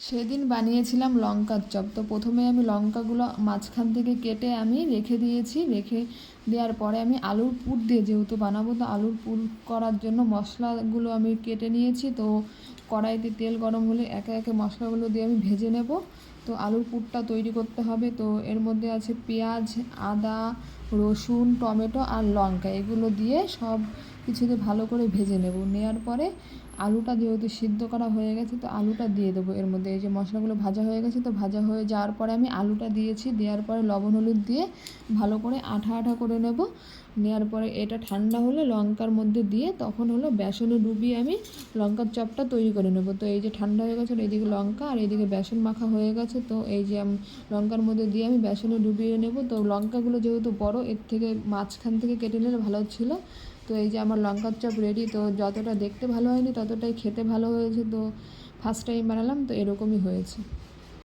সেদিন বানিয়েছিলাম লঙ্কার চপ। তো প্রথমে আমি লঙ্কাগুলো মাঝখান থেকে কেটে আমি রেখে দিয়েছি। রেখে দেওয়ার পরে আমি আলুর পুর দিয়ে যেহেতু বানাবো, তো আলুর পুর করার জন্য মশলাগুলো আমি কেটে নিয়েছি। তো কড়াইতে তেল গরম হলে একে একে মশলাগুলো দিয়ে আমি ভেজে নেব। তো আলুর পুরটা তৈরি করতে হবে। তো এর মধ্যে আছে পেঁয়াজ, আদা, রসুন, টমেটো আর লঙ্কা, এগুলো দিয়ে সব কিছুকে ভালো করে ভেজে নেব। নেওয়ার পরে আলুটা যেহেতু সিদ্ধ করা হয়ে গেছে, তো আলুটা দিয়ে দেবো এর মধ্যে। এই যে মশলাগুলো ভাজা হয়ে গেছে, তো ভাজা হয়ে যাওয়ার পরে আমি আলুটা দিয়েছি। দেওয়ার পরে লবণ হলুদ দিয়ে ভালো করে আঠা আঠা করে নেব। নেওয়ার পরে এটা ঠান্ডা হলে লঙ্কার মধ্যে দিয়ে তখন হলো বেসনে ডুবিয়ে আমি লঙ্কার চপটা তৈরি করে নেব। তো এই যে ঠান্ডা হয়ে গেছে, এইদিকে লঙ্কা আর এইদিকে বেসন মাখা হয়ে গেছে। তো এই যে লঙ্কার মধ্যে দিয়ে আমি বেসনে ডুবিয়ে নেব। তো লঙ্কাগুলো যেহেতু বড়, এর থেকে মাঝখান থেকে কেটে নিলে ভালো ছিল। তো এই যে আমার লঙ্কার চপ রেডি। তো যতটা দেখতে ভালো হয়নি ততটাই খেতে ভালো হয়েছে। তো ফার্স্ট টাইম বানালাম, তো এরকমই হয়েছে।